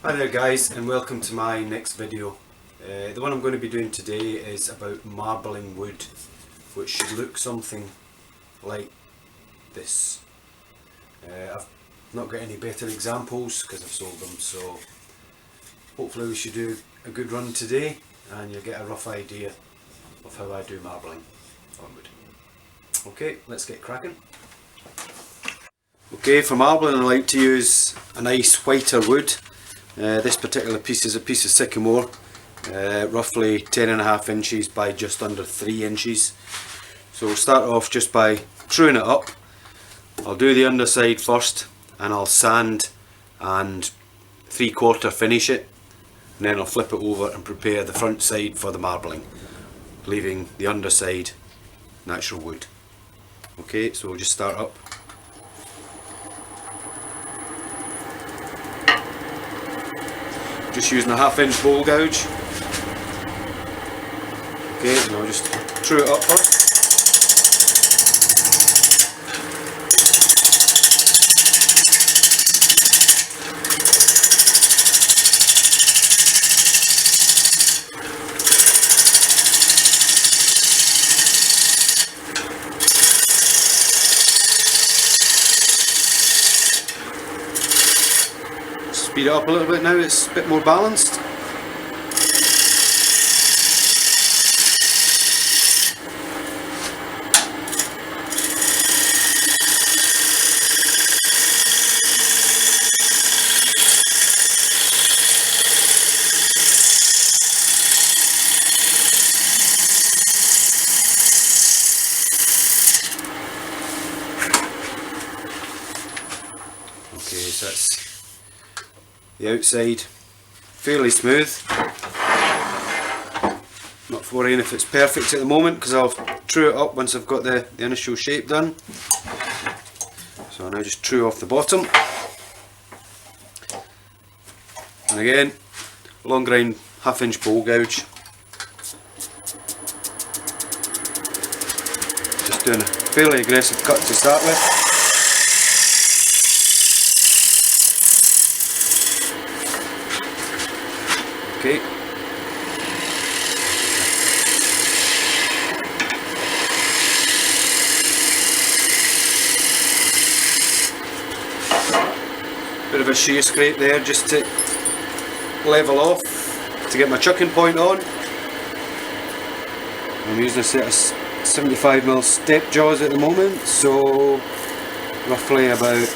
Hi there guys, and welcome to my next video. The one I'm going to be doing today is about marbling wood, which should look something like this. I've not got any better examples because I've sold them, so hopefully we should do a good run today and you'll get a rough idea of how I do marbling on wood. Okay, let's get cracking. Okay, for marbling I like to use a nice whiter wood. This particular piece is a piece of sycamore, roughly 10.5 inches by just under 3 inches. So we'll start off just by truing it up. I'll do the underside first and I'll sand and 3/4 finish it, and then I'll flip it over and prepare the front side for the marbling, leaving the underside natural wood. Okay, so we'll just start up. Just using a 1/2 inch bowl gouge. Okay, and I'll just true it up first. Speed it up a little bit now, it's a bit more balanced. Okay, so that's the outside, fairly smooth. Not worrying if it's perfect at the moment because I'll true it up once I've got the initial shape done. So I'll now just true off the bottom. And again, long grind 1/2 inch bowl gouge. Just doing a fairly aggressive cut to start with. Okay. Bit of a shear scrape there just to level off, to get my chucking point on. I'm using a set of 75mm step jaws at the moment, so roughly about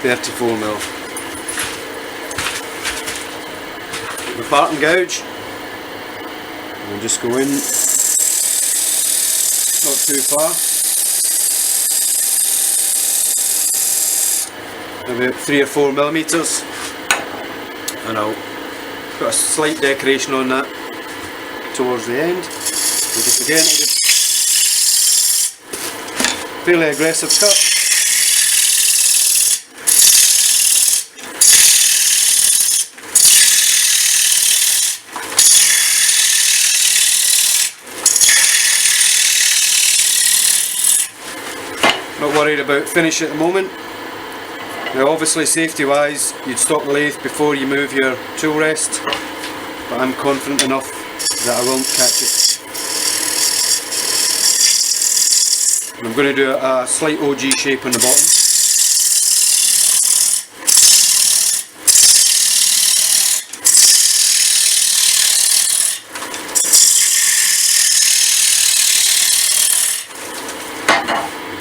34mm. The parting gouge, and we'll just go in, not too far, about 3 or 4mm, and I'll put a slight decoration on that towards the end. So just again, I'll just fairly aggressive cut. Not worried about finish at the moment. Now obviously safety wise you'd stop the lathe before you move your tool rest, but I'm confident enough that I won't catch it. And I'm going to do a slight OG shape on the bottom.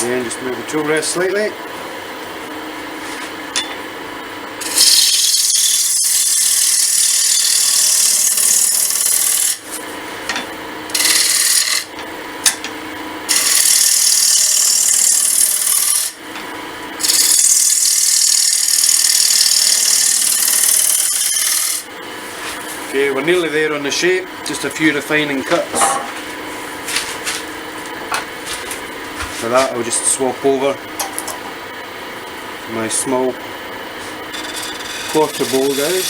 Again, just move the tool rest slightly. Okay, we're nearly there on the shape, just a few refining cuts. For that I'll just swap over my small 1/4 bowl gouge.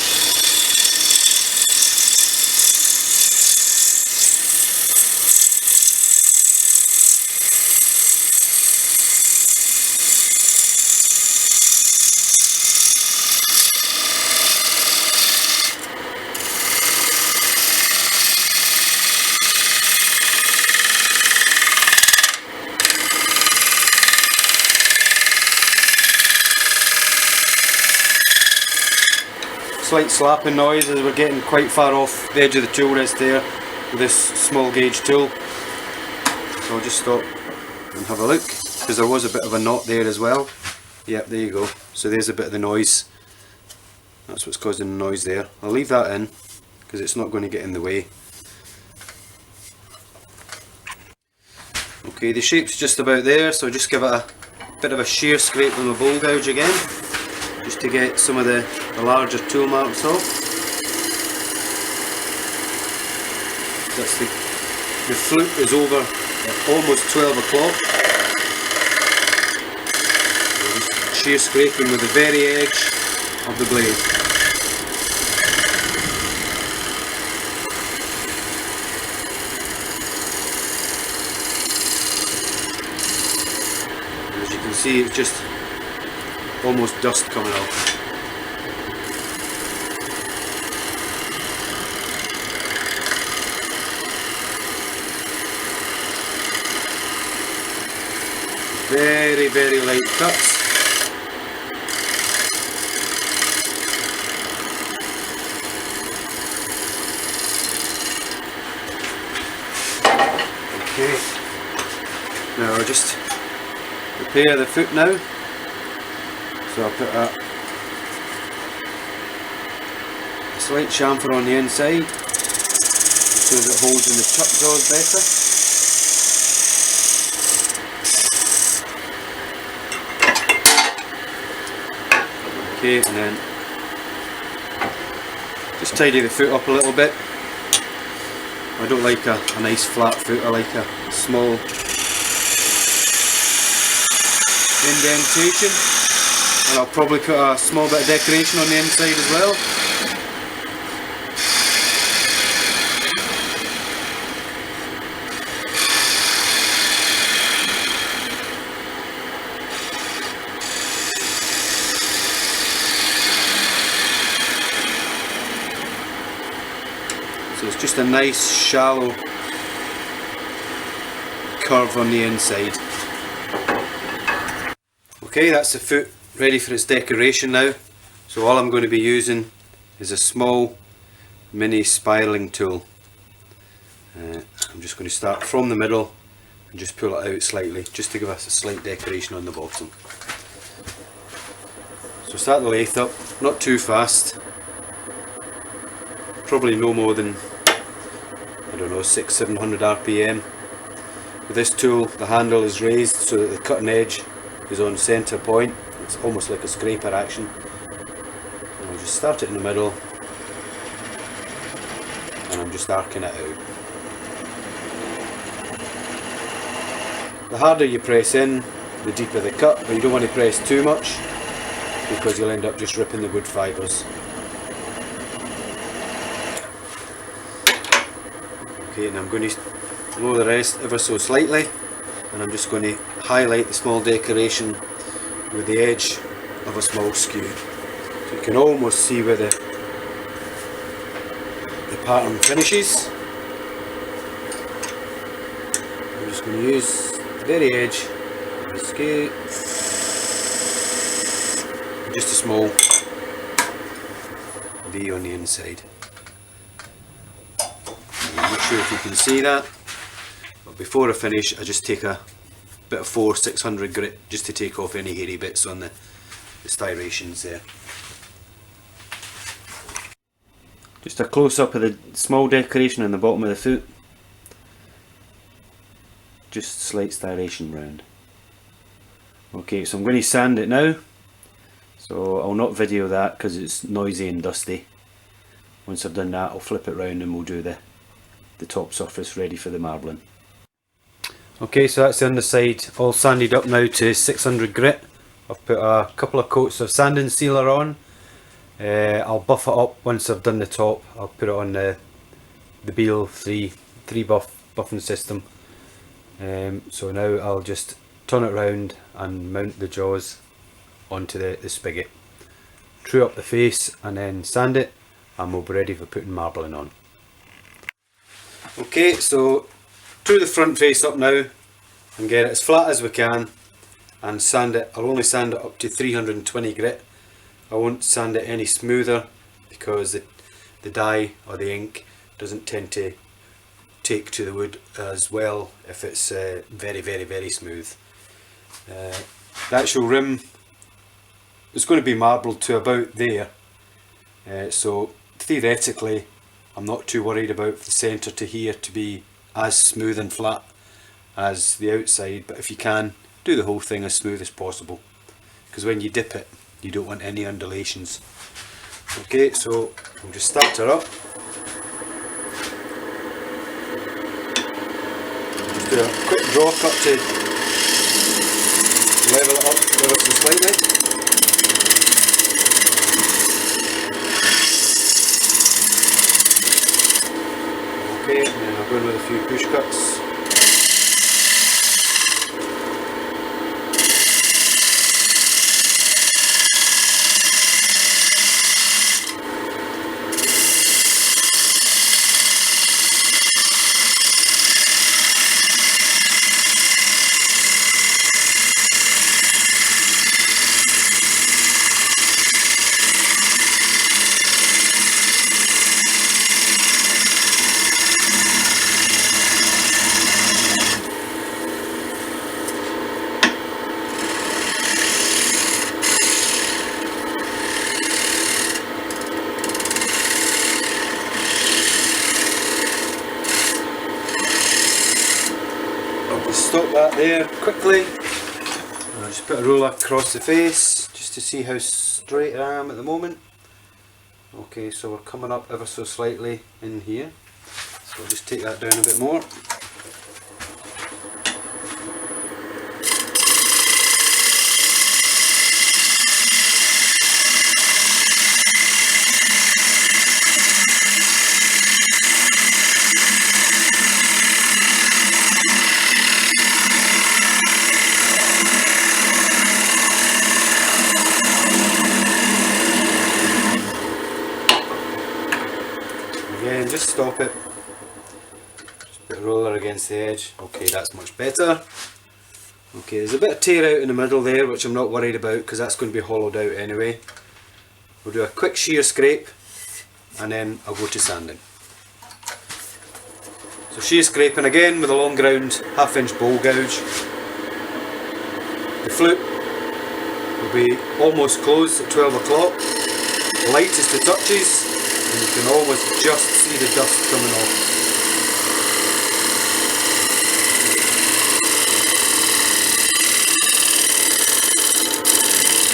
slight slapping noise as we're getting quite far off the edge of the tool rest there with this small gauge tool. So I'll just stop and have a look, because there was a bit of a knot there as well. Yep, there you go. So there's a bit of the noise. That's what's causing the noise there. I'll leave that in because it's not going to get in the way. Okay, the shape's just about there, so just give it a bit of a shear scrape with my bowl gouge again, just to get some of the larger tool marks off. That's the flute is over at almost 12 o'clock. Just shear scraping with the very edge of the blade. As you can see, it's just almost dust coming off. Very, very light cuts. Okay, now I'll just prepare the foot now. So I'll put a slight chamfer on the inside so that it holds in the chuck jaws better. Okay, and then just tidy the foot up a little bit. I don't like a nice flat foot, I like a small indentation, and I'll probably put a small bit of decoration on the inside as well. So it's just a nice shallow curve on the inside. Okay, that's the foot ready for its decoration now. So all I'm going to be using is a small mini spiraling tool. I'm just going to start from the middle and just pull it out slightly, just to give us a slight decoration on the bottom. So start the lathe up, not too fast, probably no more than, I don't know, 600-700 RPM. With this tool, the handle is raised so that the cutting edge is on centre point. It's almost like a scraper action. And I'll just start it in the middle, and I'm just arcing it out. The harder you press in, the deeper the cut, but you don't want to press too much because you'll end up just ripping the wood fibres. Okay, and I'm going to lower the rest ever so slightly, and I'm just going to highlight the small decoration with the edge of a small skew. So you can almost see where the pattern finishes. I'm just going to use the very edge of the skew, and just a small V on the inside. I'm not sure if you can see that, but before I finish I just take a bit of 400-600 grit just to take off any hairy bits on the striations there. Just a close up of the small decoration on the bottom of the foot. Just slight striation round. Okay, so I'm going to sand it now. So I'll not video that because it's noisy and dusty. Once I've done that, I'll flip it round and we'll do the top surface ready for the marbling. Okay, so that's the underside all sanded up now to 600 grit. I've put a couple of coats of sanding sealer on. I'll buff it up once I've done the top. I'll put it on the Beal 3 buffing system. So now I'll just turn it round and mount the jaws onto the spigot. True up the face and then sand it, and we'll be ready for putting marbling on. Okay, so true the front face up now and get it as flat as we can and sand it. I'll only sand it up to 320 grit. I won't sand it any smoother because the dye or the ink doesn't tend to take to the wood as well if it's very smooth. The actual rim is going to be marbled to about there, so theoretically I'm not too worried about the centre to here to be as smooth and flat as the outside, but if you can, do the whole thing as smooth as possible, because when you dip it you don't want any undulations. Okay, so we'll just start her up. Just do a quick draw cut to level it up ever so slightly. Okay, and then I'll go in with a few push cuts. Stop that there quickly. I'll just put a roller across the face just to see how straight I am at the moment. Okay, so we're coming up ever so slightly in here, so I'll just take that down a bit more. Again, just stop it, just put a roller against the edge. Okay, that's much better. Okay, there's a bit of tear out in the middle there, which I'm not worried about because that's going to be hollowed out anyway. We'll do a quick shear scrape and then I'll go to sanding. So shear scraping again with a long ground 1/2 inch bowl gouge. The flute will be almost closed at 12 o'clock, lightest of touches, and you can almost just see the dust coming off.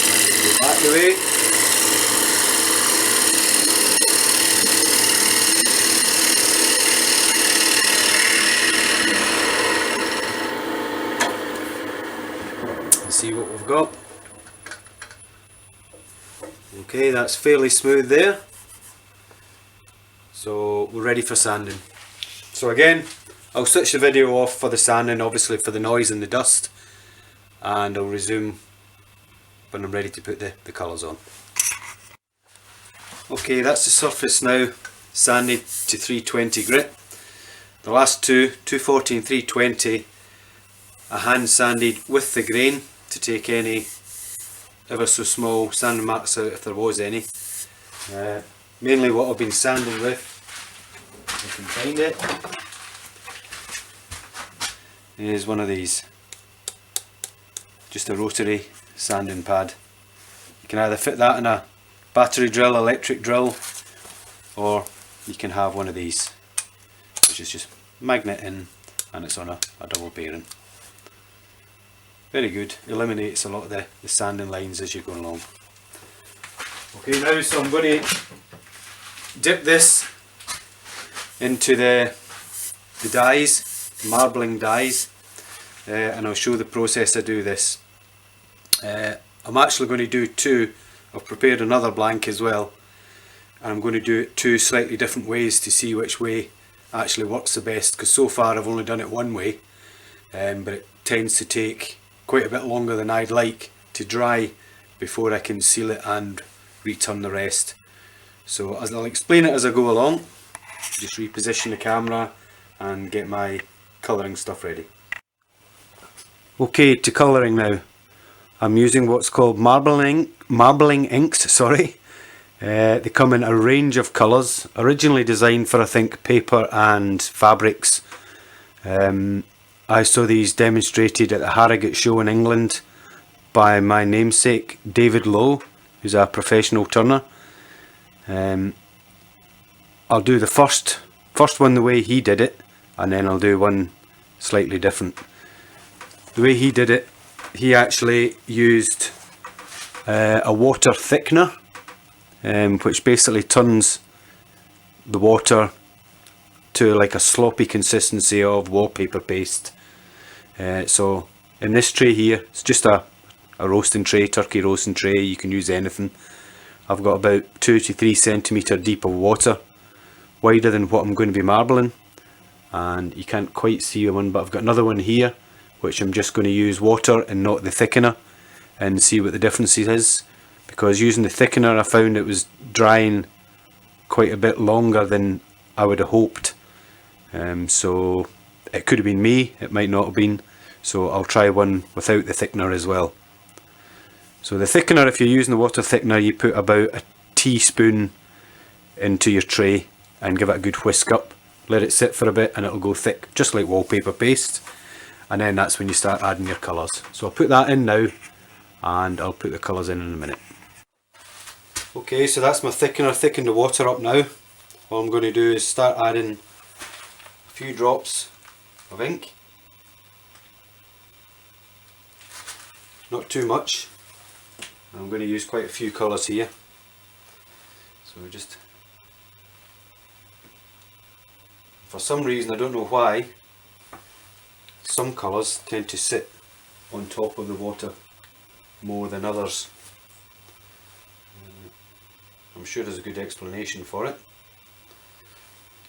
And go back away. And see what we've got. Okay, that's fairly smooth there. So we're ready for sanding. So again, I'll switch the video off for the sanding, obviously for the noise and the dust, and I'll resume when I'm ready to put the colours on. Okay, that's the surface now, sanded to 320 grit. The last two, 240 and 320, I hand sanded with the grain to take any ever so small sand marks out if there was any. Mainly what I've been sanding with, if I can find it, is one of these. Just a rotary sanding pad. You can either fit that in a battery drill, electric drill, or you can have one of these, which is just magnet in and it's on a double bearing. Very good, eliminates a lot of the sanding lines as you go along. Okay, now so I'm going to dip this into the dyes, marbling dyes, and I'll show the process I do this. I'm actually going to do two. I've prepared another blank as well, and I'm going to do it two slightly different ways to see which way actually works the best, because so far I've only done it one way, but it tends to take quite a bit longer than I'd like to dry before I can seal it and return the rest. So as I'll explain it as I go along, just reposition the camera and get my colouring stuff ready. Okay, to colouring now. I'm using what's called marbling inks, sorry. They come in a range of colours, originally designed for I think paper and fabrics. I saw these demonstrated at the Harrogate show in England by my namesake David Lowe, who's a professional turner. I'll do the first one the way he did it, and then I'll do one slightly different. The way he did it, he actually used a water thickener, which basically turns the water to like a sloppy consistency of wallpaper paste. So in this tray here, it's just a roasting tray, turkey roasting tray, you can use anything. I've got about 2 to 3 centimetre deep of water, wider than what I'm going to be marbling, and you can't quite see one, but I've got another one here which I'm just going to use water and not the thickener and see what the difference is, because using the thickener I found it was drying quite a bit longer than I would have hoped. So it could have been me, it might not have been, so I'll try one without the thickener as well. So the thickener, if you're using the water thickener, you put about a teaspoon into your tray and give it a good whisk up, let it sit for a bit and it'll go thick just like wallpaper paste, and then that's when you start adding your colours. So I'll put that in now and I'll put the colours in a minute. Okay, so that's my thickener, thickened the water up now. All I'm going to do is start adding a few drops of ink, not too much. I'm going to use quite a few colours here, so just, for some reason, I don't know why, some colours tend to sit on top of the water more than others. I'm sure there's a good explanation for it,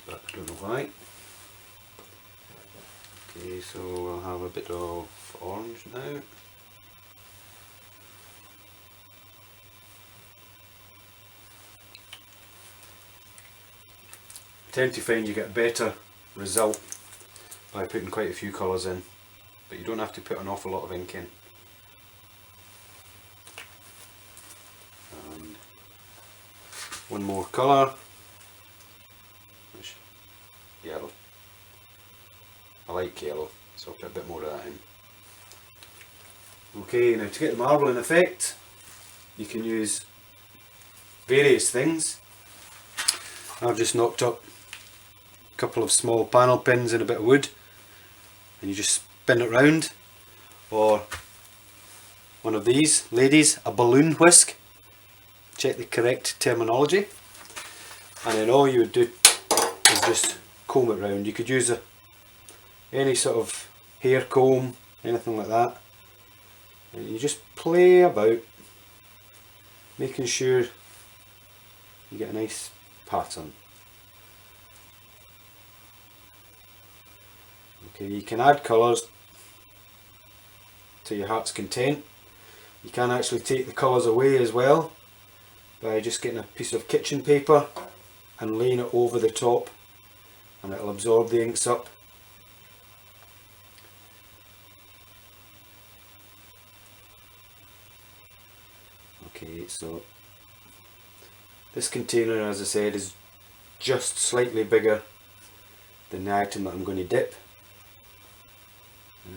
but I don't know why. Okay, so I'll have a bit of orange now. I tend to find you get a better result by putting quite a few colours in, but you don't have to put an awful lot of ink in. And one more colour, yellow. I like yellow, so I'll put a bit more of that in. Okay, now to get the marbling effect, you can use various things. I've just knocked up a couple of small panel pins and a bit of wood, and you just spin it round, or one of these ladies, a balloon whisk, check the correct terminology, and then all you would do is just comb it round. You could use any sort of hair comb, anything like that, and you just play about, making sure you get a nice pattern. Okay, you can add colours to your heart's content. You can actually take the colours away as well by just getting a piece of kitchen paper and laying it over the top, and it'll absorb the inks up. Okay, so this container, as I said, is just slightly bigger than the item that I'm going to dip. So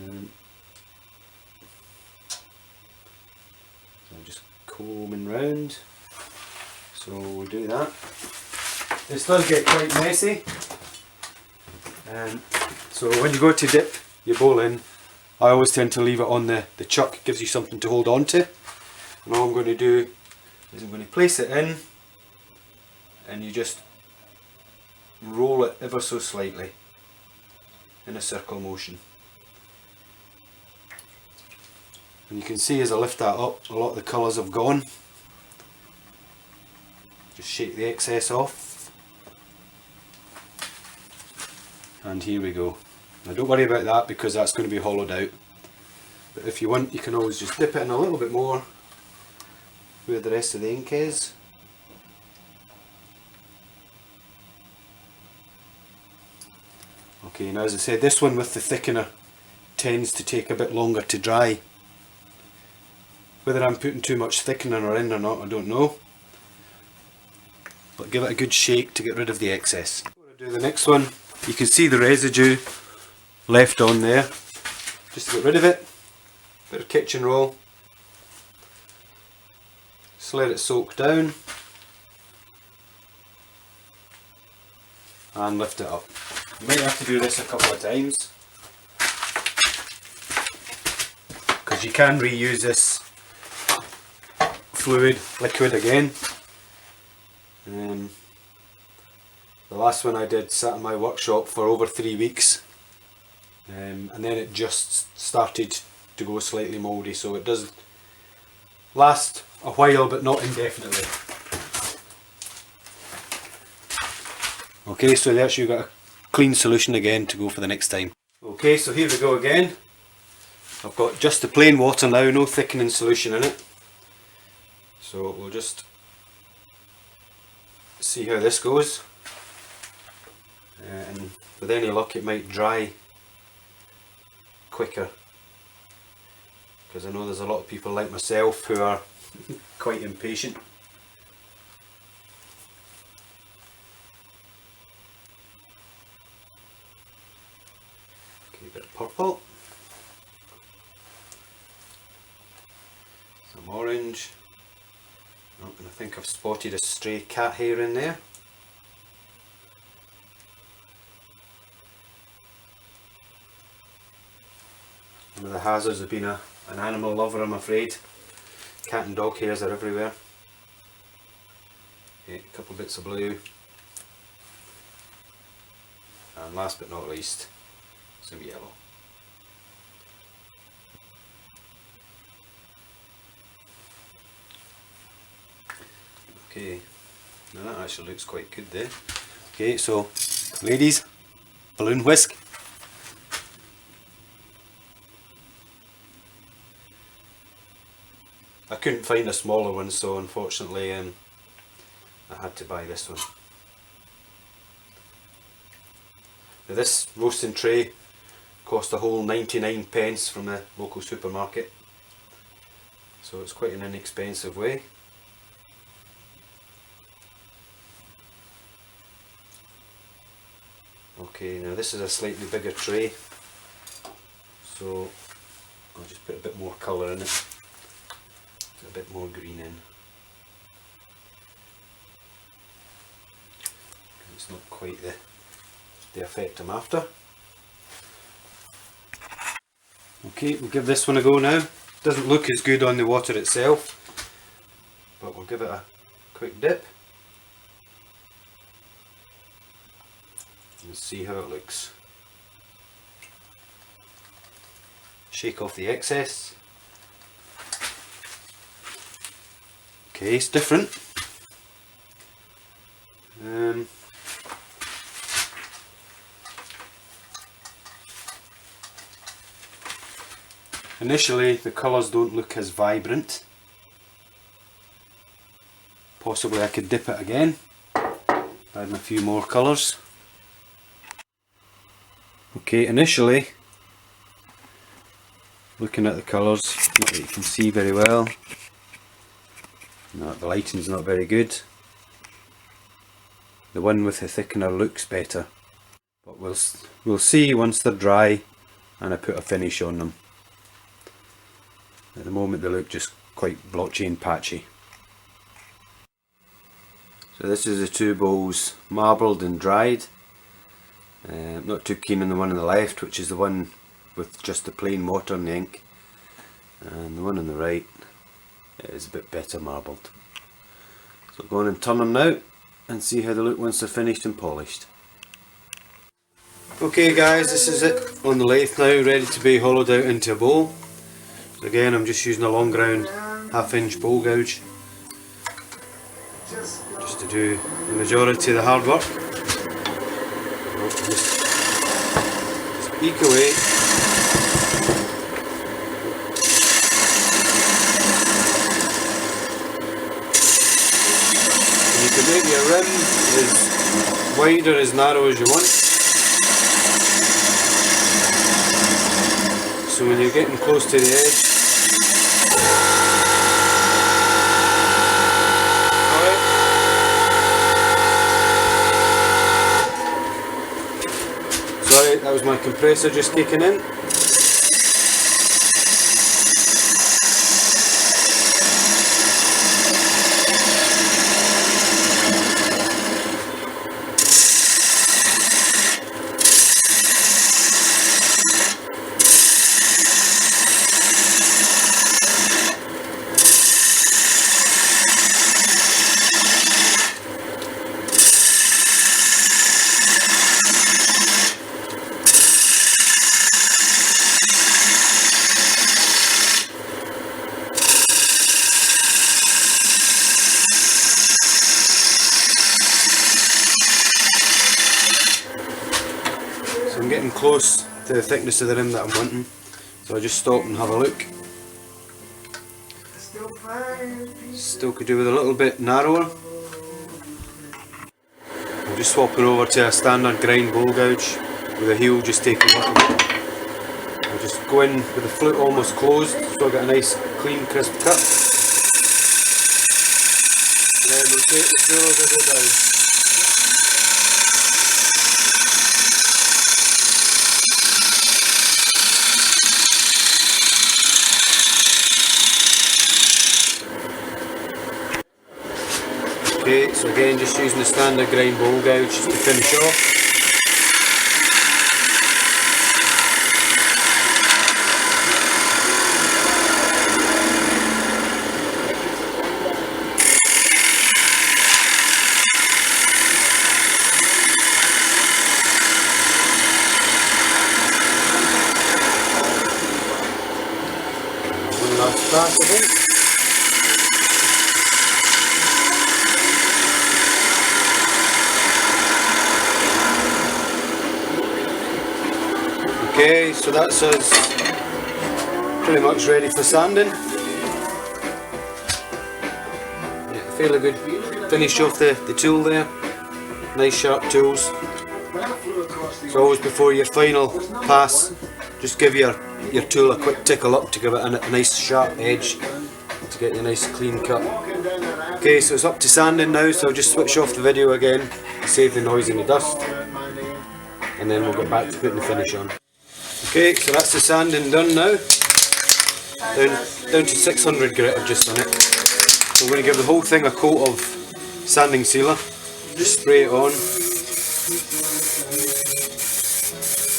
I'm just combing round, so we'll do that. This does get quite messy, so when you go to dip your bowl in, I always tend to leave it on the chuck. It gives you something to hold on to, and all I'm going to do is I'm going to place it in, and you just roll it ever so slightly in a circle motion. And you can see as I lift that up, a lot of the colours have gone. Just shake the excess off. And here we go. Now don't worry about that because that's going to be hollowed out. But if you want, you can always just dip it in a little bit more where the rest of the ink is. Okay, now as I said, this one with the thickener tends to take a bit longer to dry. Whether I'm putting too much thickener in or not, I don't know. but give it a good shake to get rid of the excess. Before I do the next one, you can see the residue left on there. Just to get rid of it, bit of kitchen roll, just let it soak down and lift it up. You might have to do this a couple of times because you can reuse this liquid again. The last one I did sat in my workshop for over 3 weeks, and then it just started to go slightly mouldy, so it does last a while but not indefinitely. Okay, so there's you've got a clean solution again to go for the next time. Okay, so here we go again. I've got just the plain water now, no thickening solution in it. So we'll just see how this goes, and with any luck it might dry quicker, because I know there's a lot of people like myself who are quite impatient. Okay, a bit of purple, some orange. Oh, and I think I've spotted a stray cat hair in there. One of the hazards of being an animal lover, I'm afraid. Cat and dog hairs are everywhere. Okay, a couple bits of blue. And last but not least, some yellow. Okay, now that actually looks quite good there. Okay, so ladies, balloon whisk. I couldn't find a smaller one, so unfortunately I had to buy this one. Now this roasting tray cost a whole 99 pence from the local supermarket, so it's quite an inexpensive way. Okay, now this is a slightly bigger tray, so I'll just put a bit more colour in it, put a bit more green in. It's not quite the effect I'm after. Okay, we'll give this one a go now. Doesn't look as good on the water itself, but we'll give it a quick dip and see how it looks. Shake off the excess. Okay, it's different. Initially the colours don't look as vibrant. Possibly I could dip it again, add in a few more colours. Okay, initially, looking at the colours, not that you can see very well. No, the lighting's not very good. The one with the thickener looks better, but we'll see once they're dry and I put a finish on them. At the moment they look just quite blotchy and patchy. So this is the two bowls marbled and dried. Not too keen on the one on the left, which is the one with just the plain water and the ink, and the one on the right is a bit better marbled. So go on and turn them now and see how they look once they're finished and polished. Okay guys, this is it on the lathe now, ready to be hollowed out into a bowl. So again, I'm just using a long ground 1/2 inch bowl gouge just to do the majority of the hard work. Just eke away. And you can make your rim as wide or as narrow as you want. So when you're getting close to the edge, there's my compressor just kicking in. I'm getting close to the thickness of the rim that I'm wanting, so I just stop and have a look. Still could do with a little bit narrower. I'm just swapping over to a standard grind bowl gouge with the heel just taking a little bit. I'll just go in with the flute almost closed so I get a nice clean crisp cut. And then rotate the spool as I go down. Okay, so again just using the standard grind bowl gouge just to finish off. One last pass I think. Okay, so that's us pretty much ready for sanding. Yeah, fairly good finish off the tool there. Nice sharp tools. So always before your final pass, just give your tool a quick tickle up to give it a nice sharp edge to get you a nice clean cut. Okay, so it's up to sanding now, so I'll just switch off the video again, save the noise and the dust, and then we'll get back to putting the finish on. Okay, so that's the sanding done now. Down to 600 grit I've just done it. So I'm going to give the whole thing a coat of sanding sealer. Just spray it on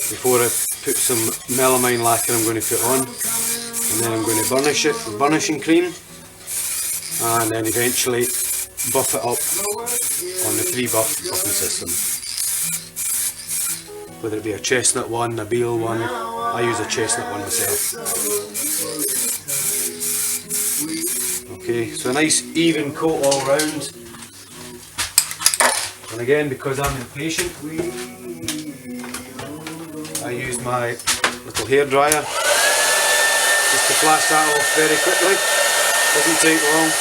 before I put some melamine lacquer I'm going to put on. And then I'm going to burnish it with burnishing cream. And then eventually buff it up on the 3-buff buffing system. Whether it be a chestnut one, a Beal one, I use a chestnut one myself. Okay, so a nice even coat all round. And again, because I'm impatient, I use my little hair dryer just to flash that off very quickly. Doesn't take long.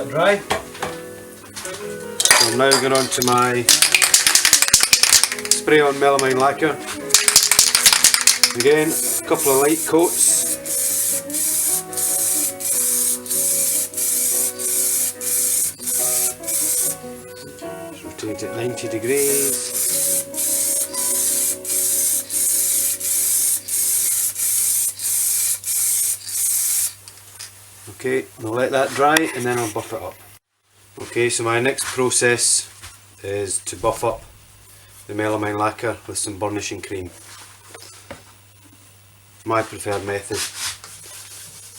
Dry. So I'm now going on to my spray on melamine lacquer. Again, a couple of light coats. Just rotate it 90 degrees. Okay, I'll let that dry and then I'll buff it up. Okay, so my next process is to buff up the melamine lacquer with some burnishing cream. My preferred method.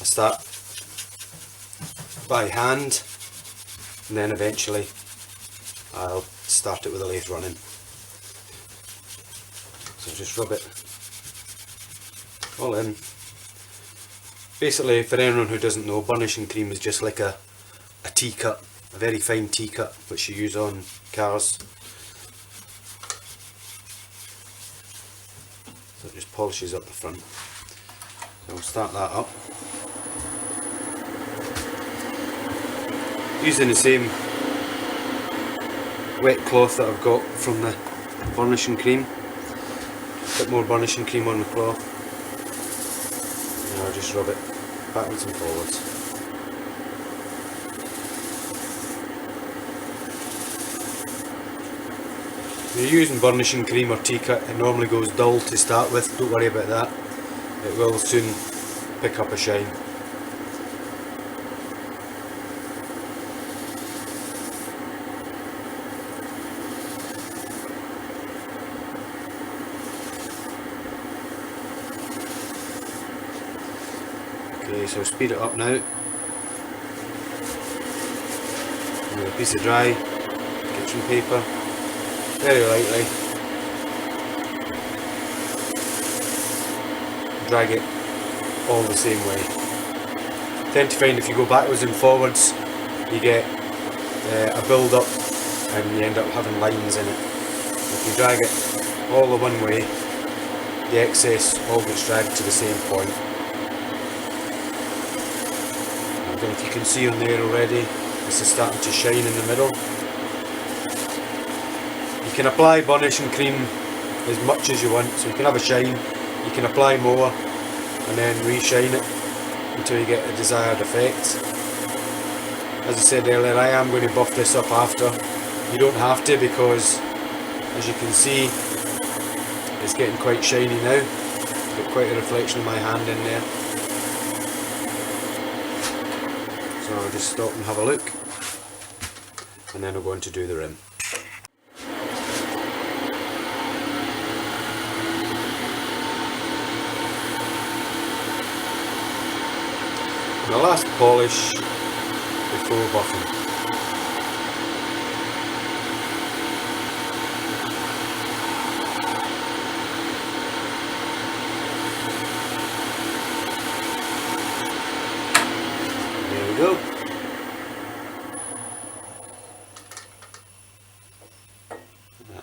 I start by hand and then eventually I'll start it with a lathe running. So just rub it all in. Basically, for anyone who doesn't know, burnishing cream is just like a tea-cut, a very fine tea-cut which you use on cars. So it just polishes up the front. So I'll start that up. Using the same wet cloth that I've got from the burnishing cream. A bit more burnishing cream on the cloth. And I'll just rub it backwards and forwards. If you're using burnishing cream or tea-cut, it normally goes dull to start with, don't worry about that. It will soon pick up a shine. Okay, so speed it up now. With a piece of dry kitchen paper, very lightly. Drag it all the same way. Tend to find if you go backwards and forwards, you get a build up and you end up having lines in it. If you drag it all the one way, the excess all gets dragged to the same point. I don't know if you can see on there already, this is starting to shine in the middle. You can apply burnish and cream as much as you want, so you can have a shine, you can apply more and then re-shine it until you get the desired effect. As I said earlier, I am going to buff this up after. You don't have to, because as you can see it's getting quite shiny now. Got quite a reflection of my hand in there. So I'll just stop and have a look, and then I'll go on to do the rim. And the last polish before buffing. There we go.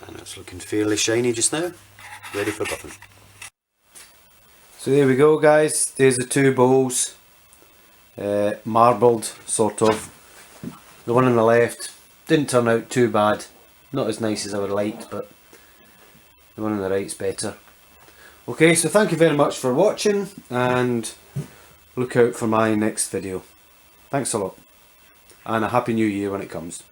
And it's looking fairly shiny just now, ready for buffing. So there we go guys, there's the two bowls, marbled sort of. The one on the left didn't turn out too bad, not as nice as I would have liked, but the one on the right's better. Okay, so thank you very much for watching, and look out for my next video. Thanks a lot, and a happy new year when it comes.